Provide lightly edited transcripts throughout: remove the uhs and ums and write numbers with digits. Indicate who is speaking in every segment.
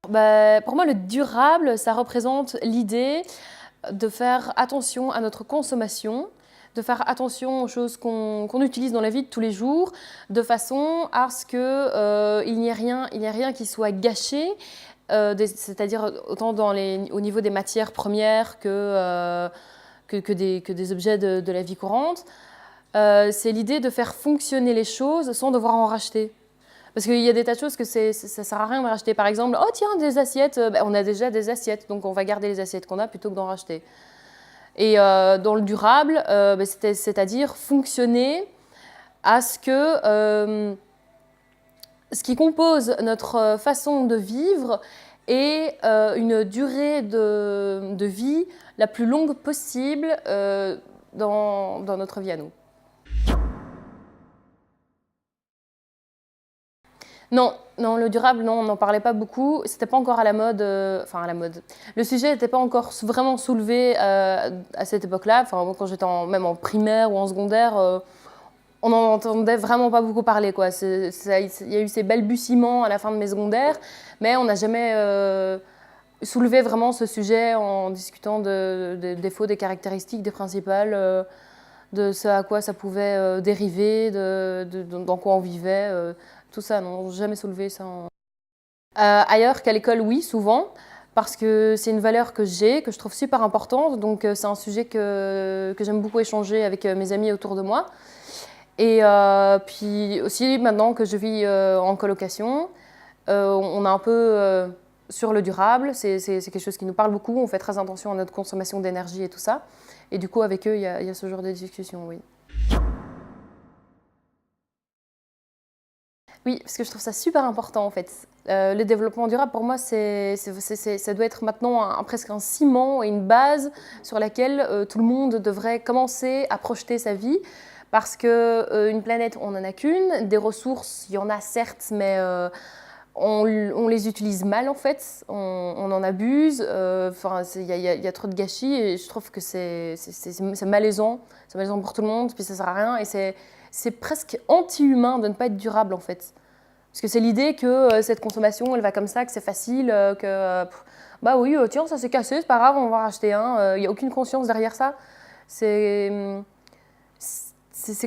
Speaker 1: Pour moi, le durable, ça représente l'idée de faire attention à notre consommation, de faire attention aux choses qu'on utilise dans la vie de tous les jours, de façon à ce qu'il n'y ait rien qui soit gâché, c'est-à-dire autant au niveau des matières premières que des objets de la vie courante. C'est l'idée de faire fonctionner les choses sans devoir en racheter. Parce qu'il y a des tas de choses que ça ne sert à rien de racheter. Par exemple, oh tiens, des assiettes, on a déjà des assiettes, donc on va garder les assiettes qu'on a plutôt que d'en racheter. Et dans le durable, c'est-à-dire fonctionner à ce que ce qui compose notre façon de vivre ait une durée de vie la plus longue possible dans notre vie à nous. Non, le durable, non, on n'en parlait pas beaucoup. C'était pas encore à la mode, enfin à la mode. Le sujet n'était pas encore vraiment soulevé à cette époque-là. Enfin, quand j'étais même en primaire ou en secondaire, on n'en entendait vraiment pas beaucoup parler, quoi. Il y a eu ces balbutiements à la fin de mes secondaires, mais on n'a jamais soulevé vraiment ce sujet en discutant des défauts, des caractéristiques, des principales, de ce à quoi ça pouvait dériver, dans quoi on vivait. Tout ça, non, jamais soulevé ça. Ailleurs qu'à l'école, oui, souvent, parce que c'est une valeur que je trouve super importante. Donc c'est un sujet que j'aime beaucoup échanger avec mes amis autour de moi. Et puis aussi, maintenant que je vis en colocation, on a un peu sur le durable. C'est quelque chose qui nous parle beaucoup. On fait très attention à notre consommation d'énergie et tout ça. Et du coup, avec eux, il y a ce genre de discussion, oui. Oui, parce que je trouve ça super important en fait. Le développement durable, pour moi, ça doit être maintenant presque un ciment et une base sur laquelle tout le monde devrait commencer à projeter sa vie. Parce qu'une planète, on n'en a qu'une. Des ressources, il y en a certes, mais on les utilise mal en fait. On en abuse. Il y a trop de gâchis et je trouve que c'est malaisant. C'est malaisant pour tout le monde, puis ça sert à rien. Et c'est presque anti-humain de ne pas être durable en fait. Parce que c'est l'idée que cette consommation, elle va comme ça, que c'est facile, bah oui, tiens, ça s'est cassé, c'est pas grave, on va en racheter un. Il n'y a aucune conscience derrière ça. C'est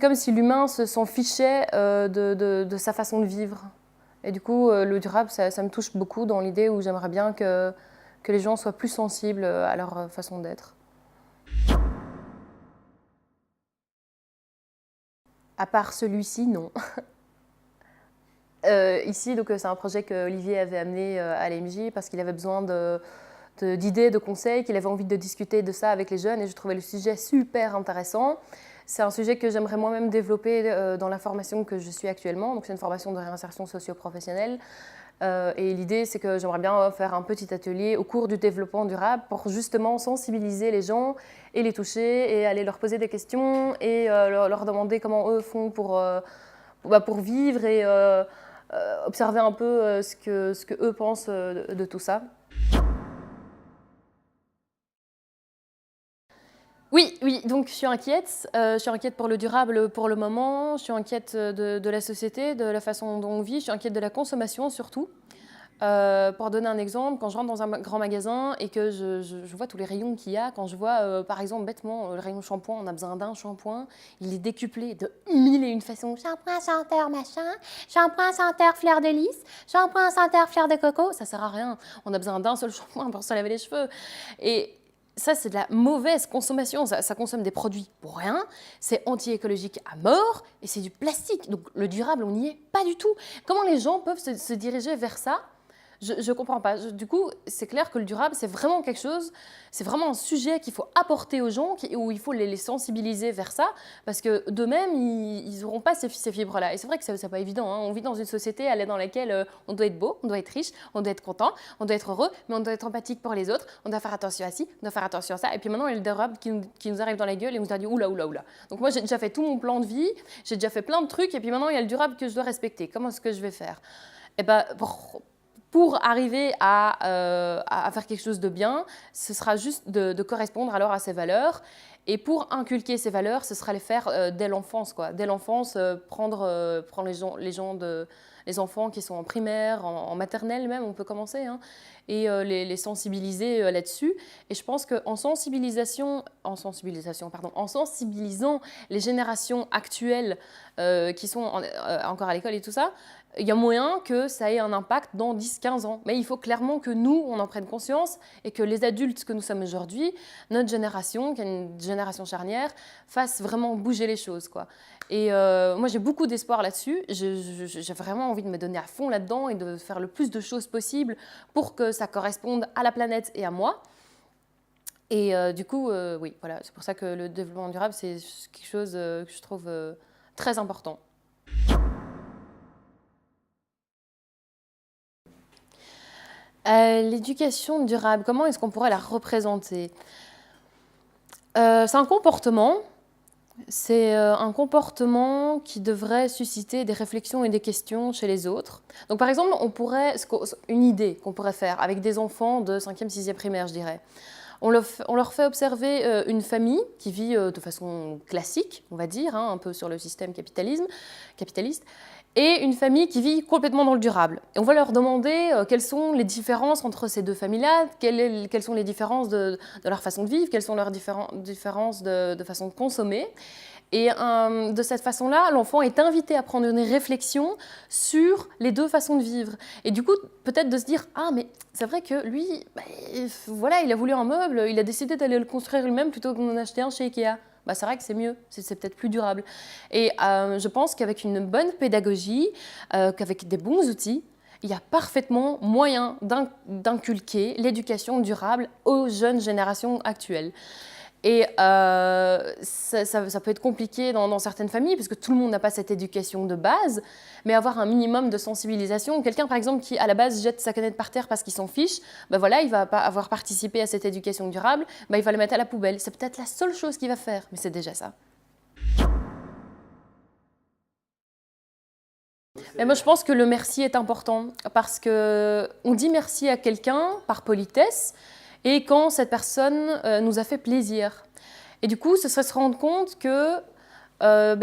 Speaker 1: comme si l'humain s'en fichait de sa façon de vivre. Et du coup, le durable, ça me touche beaucoup dans l'idée où j'aimerais bien que les gens soient plus sensibles à leur façon d'être. À part celui-ci, non. Ici, c'est un projet que Olivier avait amené à l'AMJ parce qu'il avait besoin d'idées, de conseils, qu'il avait envie de discuter de ça avec les jeunes et je trouvais le sujet super intéressant. C'est un sujet que j'aimerais moi-même développer dans la formation que je suis actuellement. Donc c'est une formation de réinsertion socio-professionnelle. Et l'idée, c'est que j'aimerais bien faire un petit atelier au cours du développement durable pour justement sensibiliser les gens et les toucher et aller leur poser des questions et leur demander comment eux font pour vivre et observer un peu ce que eux pensent de tout ça. Oui, donc je suis inquiète. Je suis inquiète pour le durable pour le moment. Je suis inquiète de la société, de la façon dont on vit. Je suis inquiète de la consommation surtout. Pour donner un exemple, quand je rentre dans un grand magasin et que je vois tous les rayons qu'il y a, quand je vois par exemple bêtement le rayon shampoing, on a besoin d'un shampoing, il est décuplé de 1001 façons. Shampoing senteur machin, shampoing senteur fleur de lys, shampoing senteur fleur de coco, ça sert à rien. On a besoin d'un seul shampoing pour se laver les cheveux. Et ça, c'est de la mauvaise consommation. Ça consomme des produits pour rien, c'est anti-écologique à mort et c'est du plastique. Donc le durable, on n'y est pas du tout. Comment les gens peuvent se diriger vers ça ? Je ne comprends pas. Du coup, c'est clair que le durable, c'est vraiment quelque chose, c'est vraiment un sujet qu'il faut apporter aux gens, où il faut les sensibiliser vers ça, parce que d'eux-mêmes, ils n'auront pas ces fibres-là. Et c'est vrai que ce n'est pas évident. Hein. On vit dans une société dans laquelle on doit être beau, on doit être riche, on doit être content, on doit être heureux, mais on doit être empathique pour les autres, on doit faire attention à ci, on doit faire attention à ça. Et puis maintenant, il y a le durable qui nous arrive dans la gueule et on nous a dit oula. Donc moi, j'ai déjà fait tout mon plan de vie, j'ai déjà fait plein de trucs, et puis maintenant, il y a le durable que je dois respecter. Comment est-ce que je vais faire ? Eh ben, pour arriver à faire quelque chose de bien, ce sera juste de correspondre alors à ces valeurs. Et pour inculquer ces valeurs, ce sera les faire dès l'enfance, quoi. Dès l'enfance, prendre les gens les enfants qui sont en primaire, en maternelle même, on peut commencer, hein, et les sensibiliser là-dessus. Et je pense qu'en sensibilisant les générations actuelles qui sont encore à l'école et tout ça, il y a moyen que ça ait un impact dans 10-15 ans. Mais il faut clairement que nous, on en prenne conscience et que les adultes que nous sommes aujourd'hui, notre génération, qui est une génération charnière, fasse vraiment bouger les choses, quoi. Et moi, j'ai beaucoup d'espoir là-dessus. J'ai vraiment envie de me donner à fond là-dedans et de faire le plus de choses possible pour que ça corresponde à la planète et à moi. Et du coup, oui, voilà, c'est pour ça que le développement durable, c'est quelque chose que je trouve très important. L'éducation durable, comment est-ce qu'on pourrait la représenter? C'est un comportement. C'est un comportement qui devrait susciter des réflexions et des questions chez les autres. Donc par exemple, une idée qu'on pourrait faire avec des enfants de 5e, 6e primaire, je dirais. On leur fait observer une famille qui vit de façon classique, on va dire, hein, un peu sur le système capitaliste, et une famille qui vit complètement dans le durable. Et on va leur demander quelles sont les différences entre ces deux familles-là, quelles sont les différences de leur façon de vivre, quelles sont leurs différences de façon de consommer. Et de cette façon-là, l'enfant est invité à prendre une réflexion sur les deux façons de vivre. Et du coup, peut-être de se dire « Ah, mais c'est vrai que lui, voilà, il a voulu un meuble, il a décidé d'aller le construire lui-même plutôt que d'en acheter un chez Ikea. » C'est vrai que c'est mieux, c'est peut-être plus durable. Et je pense qu'avec une bonne pédagogie, qu'avec des bons outils, il y a parfaitement moyen d'inculquer l'éducation durable aux jeunes générations actuelles. Et ça peut être compliqué dans certaines familles, parce que tout le monde n'a pas cette éducation de base, mais avoir un minimum de sensibilisation. Quelqu'un, par exemple, qui à la base jette sa canette par terre parce qu'il s'en fiche, voilà, il va pas avoir participé à cette éducation durable, il va le mettre à la poubelle. C'est peut-être la seule chose qu'il va faire, mais c'est déjà ça. Mais moi, je pense que le merci est important, parce qu'on dit merci à quelqu'un par politesse, et quand cette personne nous a fait plaisir. Et du coup, ce serait se rendre compte que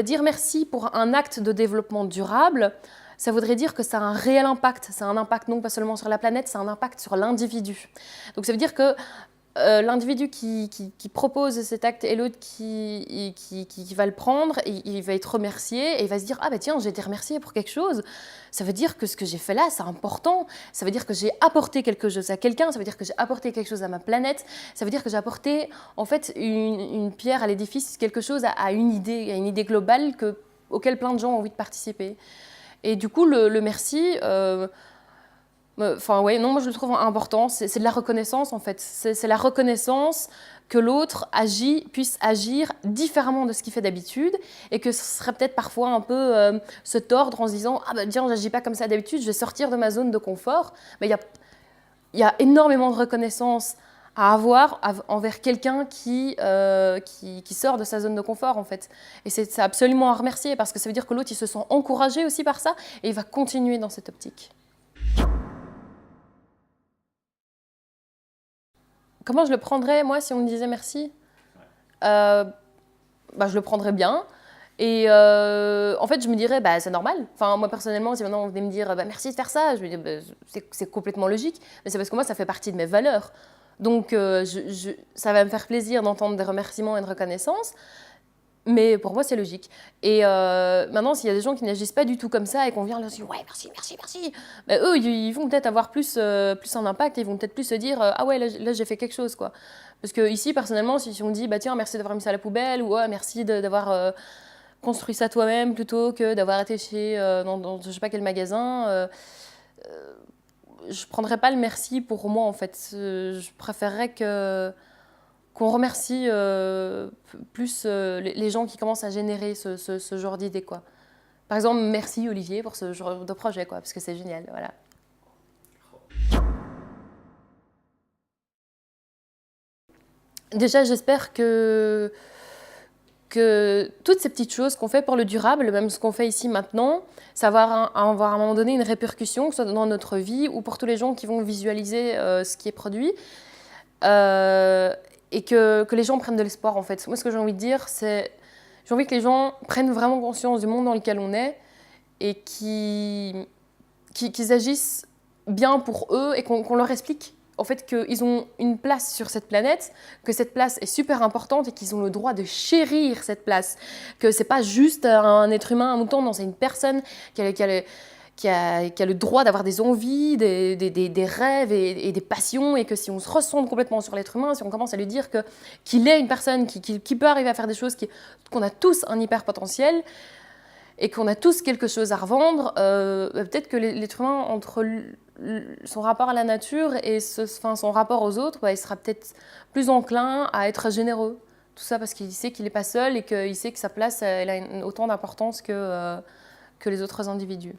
Speaker 1: dire merci pour un acte de développement durable, ça voudrait dire que ça a un réel impact. C'est un impact non pas seulement sur la planète, c'est un impact sur l'individu. Donc ça veut dire que l'individu qui propose cet acte et l'autre qui va le prendre, et il va être remercié et il va se dire « Ah tiens, j'ai été remercié pour quelque chose ». Ça veut dire que ce que j'ai fait là, c'est important. Ça veut dire que j'ai apporté quelque chose à quelqu'un, ça veut dire que j'ai apporté quelque chose à ma planète, ça veut dire que j'ai apporté en fait une pierre à l'édifice, quelque chose à une idée globale auquel plein de gens ont envie de participer. Et du coup, le merci... moi je le trouve important, c'est de la reconnaissance en fait. C'est la reconnaissance que l'autre puisse agir différemment de ce qu'il fait d'habitude, et que ce serait peut-être parfois un peu se tordre en se disant « Ah tiens, j'agis pas comme ça d'habitude, je vais sortir de ma zone de confort ». Mais il y a énormément de reconnaissance à avoir envers quelqu'un qui sort de sa zone de confort en fait. Et c'est absolument à remercier, parce que ça veut dire que l'autre il se sent encouragé aussi par ça, et il va continuer dans cette optique. Comment je le prendrais, moi, si on me disait merci? Je le prendrais bien. Et en fait, je me dirais, c'est normal. Enfin, moi, personnellement, si maintenant on venait me dire, merci de faire ça, je me dis, c'est complètement logique. Mais c'est parce que moi, ça fait partie de mes valeurs. Donc, ça va me faire plaisir d'entendre des remerciements et de reconnaissance. Mais pour moi, c'est logique. Et maintenant, s'il y a des gens qui n'agissent pas du tout comme ça et qu'on vient leur dire « Ouais, merci, merci, merci », eux, ils vont peut-être avoir plus un impact, et ils vont peut-être plus se dire « Ah ouais, là j'ai fait quelque chose, quoi ». Parce que ici, personnellement, si on dit « Tiens, merci d'avoir mis ça à la poubelle » ou « Merci d'avoir construit ça toi-même plutôt que d'avoir été chez dans je sais pas quel magasin », je prendrais pas le merci pour moi, en fait. Je préférerais qu'on remercie plus les gens qui commencent à générer ce genre d'idées, quoi. Par exemple, merci Olivier pour ce genre de projet, quoi, parce que c'est génial, voilà. Déjà, j'espère que toutes ces petites choses qu'on fait pour le durable, même ce qu'on fait ici maintenant, ça va avoir à un moment donné une répercussion, que ce soit dans notre vie ou pour tous les gens qui vont visualiser ce qui est produit. Et que les gens prennent de l'espoir, en fait. Moi, ce que j'ai envie de dire, c'est j'ai envie que les gens prennent vraiment conscience du monde dans lequel on est, et qui qu'ils agissent bien pour eux et qu'on leur explique en fait qu'ils ont une place sur cette planète, que cette place est super importante et qu'ils ont le droit de chérir cette place, que c'est pas juste un être humain, un mouton, non, c'est une personne qui a le droit d'avoir des envies, des rêves et des passions, et que si on se ressent complètement sur l'être humain, si on commence à lui dire qu'il est une personne qui peut arriver à faire des choses, qu'on a tous un hyper potentiel, et qu'on a tous quelque chose à revendre, peut-être que l'être humain, entre son rapport à la nature et son rapport aux autres, il sera peut-être plus enclin à être généreux. Tout ça parce qu'il sait qu'il n'est pas seul et qu'il sait que sa place elle a autant d'importance que les autres individus.